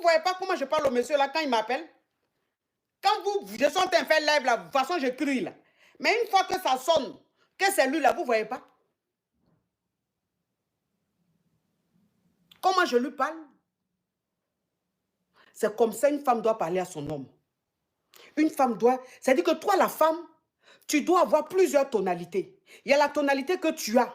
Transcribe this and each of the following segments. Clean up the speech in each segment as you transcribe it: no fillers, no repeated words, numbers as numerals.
voyez pas comment je parle au monsieur là quand il m'appelle? Quand je suis en train de faire live là, de toute façon je crie là. Mais une fois que ça sonne, que c'est lui là, vous voyez pas? Comment je lui parle? C'est comme ça une femme doit parler à son homme. Une femme doit... C'est-à-dire que toi, la femme, tu dois avoir plusieurs tonalités. Il y a la tonalité que tu as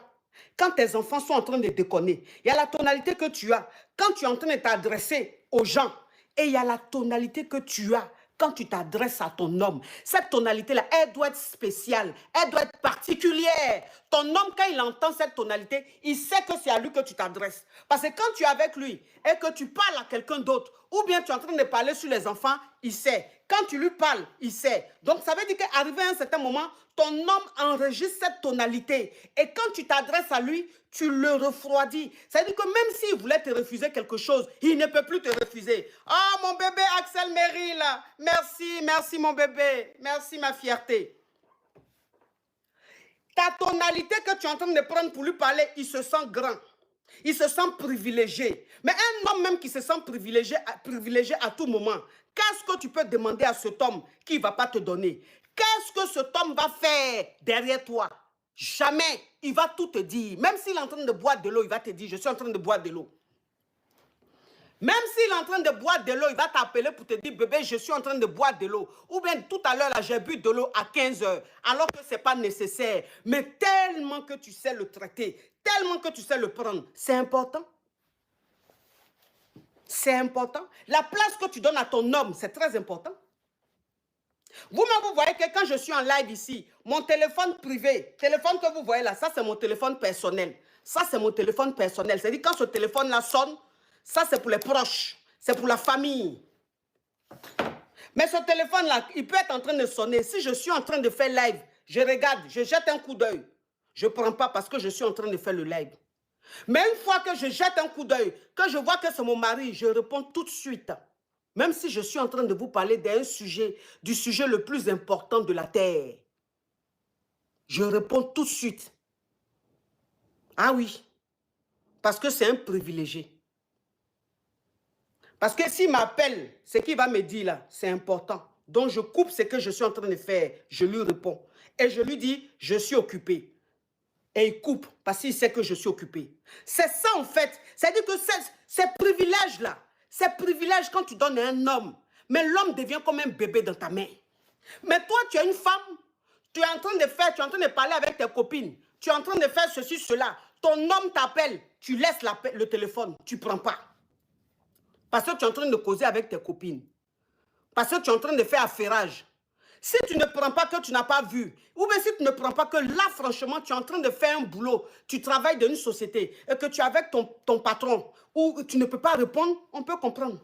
quand tes enfants sont en train de déconner. Il y a la tonalité que tu as quand tu es en train de t'adresser aux gens. Et il y a la tonalité que tu as quand tu t'adresses à ton homme. Cette tonalité-là, elle doit être spéciale. Elle doit être particulière. Ton homme, quand il entend cette tonalité, il sait que c'est à lui que tu t'adresses. Parce que quand tu es avec lui et que tu parles à quelqu'un d'autre, ou bien tu es en train de parler sur les enfants, il sait. Quand tu lui parles, il sait. Donc, ça veut dire qu'arrivé à un certain moment, ton homme enregistre cette tonalité. Et quand tu t'adresses à lui, tu le refroidis. C'est-à-dire que même s'il voulait te refuser quelque chose, il ne peut plus te refuser. Ah, mon bébé Axel Meryl, merci, merci mon bébé. Merci ma fierté. Ta tonalité que tu es en train de prendre pour lui parler, il se sent grand. Il se sent privilégié. Mais un homme même qui se sent privilégié à tout moment, qu'est-ce que tu peux demander à cet homme qui ne va pas te donner? Qu'est-ce que cet homme va faire derrière toi? Jamais. Il va tout te dire. Même s'il est en train de boire de l'eau, il va te dire, je suis en train de boire de l'eau. Même s'il est en train de boire de l'eau, il va t'appeler pour te dire, bébé, je suis en train de boire de l'eau. Ou bien tout à l'heure, là, j'ai bu de l'eau à 15 heures, alors que ce n'est pas nécessaire. Mais tellement que tu sais le traiter, tellement que tu sais le prendre, c'est important. C'est important. La place que tu donnes à ton homme, c'est très important. Vous-même, vous voyez que quand je suis en live ici, mon téléphone privé, téléphone que vous voyez là, ça c'est mon téléphone personnel. Ça c'est mon téléphone personnel. C'est-à-dire quand ce téléphone-là sonne, ça c'est pour les proches, c'est pour la famille. Mais ce téléphone-là, il peut être en train de sonner. Si je suis en train de faire live, je regarde, je jette un coup d'œil. Je ne prends pas parce que je suis en train de faire le live. Mais une fois que je jette un coup d'œil, que je vois que c'est mon mari, je réponds tout de suite. Même si je suis en train de vous parler d'un sujet, du sujet le plus important de la terre. Je réponds tout de suite. Ah oui, parce que c'est un privilégié. Parce que s'il m'appelle, ce qu'il va me dire là, c'est important. Donc je coupe ce que je suis en train de faire, je lui réponds. Et je lui dis, je suis occupé. Et il coupe parce qu'il sait que je suis occupé. C'est ça en fait. C'est-à-dire que ces privilèges-là, ces privilèges quand tu donnes à un homme, mais l'homme devient comme un bébé dans ta main. Mais toi, tu es une femme, tu es en train de faire, tu es en train de parler avec tes copines, tu es en train de faire ceci, cela. Ton homme t'appelle, tu laisses le téléphone, tu ne prends pas. Parce que tu es en train de causer avec tes copines. Parce que tu es en train de faire affairage. Si tu ne prends pas que tu n'as pas vu, ou bien si tu ne prends pas que là, franchement, tu es en train de faire un boulot, tu travailles dans une société et que tu es avec ton patron, ou tu ne peux pas répondre, on peut comprendre.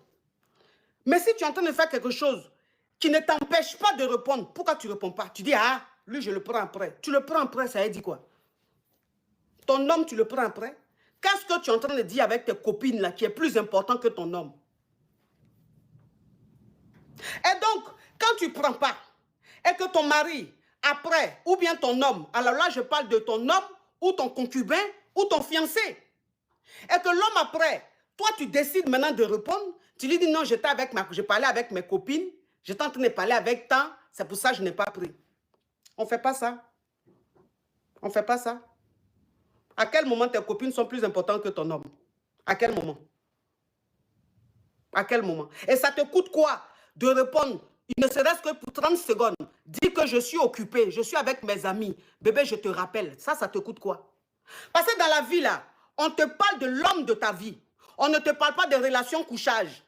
Mais si tu es en train de faire quelque chose qui ne t'empêche pas de répondre, pourquoi tu ne réponds pas? Tu dis, ah, lui, je le prends après. Tu le prends après, ça veut dire quoi? Ton homme, tu le prends après? Qu'est-ce que tu es en train de dire avec tes copines là qui est plus important que ton homme? Et donc, quand tu ne prends pas, et que ton mari, après, ou bien ton homme, alors là, je parle de ton homme, ou ton concubin, ou ton fiancé, et que l'homme après, toi, tu décides maintenant de répondre, tu lui dis non, je parlais avec mes copines, j'étais en train de parler avec tant, c'est pour ça que je n'ai pas pris. On ne fait pas ça. On ne fait pas ça. À quel moment tes copines sont plus importantes que ton homme? À quel moment? À quel moment? Et ça te coûte quoi de répondre, il ne serait-ce que pour 30 secondes, dis que je suis occupé, je suis avec mes amis, bébé, je te rappelle, ça te coûte quoi? Parce que dans la vie, là, on te parle de l'homme de ta vie. On ne te parle pas de relations couchage.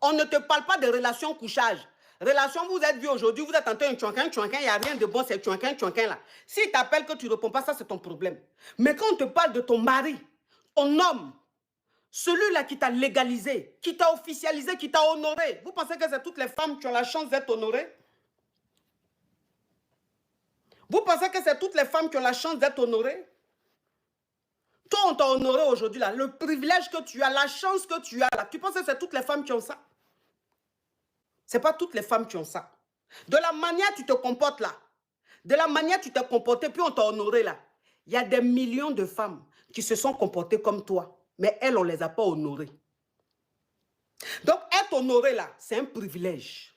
On ne te parle pas de relations couchage. Relation, vous êtes vu aujourd'hui, vous êtes en train de tchouanquin, il n'y a rien de bon, c'est tchouanquin là. S'il t'appelle que tu ne réponds pas, ça c'est ton problème. Mais quand on te parle de ton mari, ton homme, celui-là qui t'a légalisé, qui t'a officialisé, qui t'a honoré, vous pensez que c'est toutes les femmes qui ont la chance d'être honorées? Vous pensez que c'est toutes les femmes qui ont la chance d'être honorées? Toi, on t'a honoré aujourd'hui, là. Le privilège que tu as, la chance que tu as, là. Tu penses que c'est toutes les femmes qui ont ça? Ce n'est pas toutes les femmes qui ont ça. De la manière tu te comportes, là. De la manière tu t'es comporté, puis on t'a honoré, là. Il y a des millions de femmes qui se sont comportées comme toi. Mais elles, on ne les a pas honorées. Donc, être honoré là, c'est un privilège.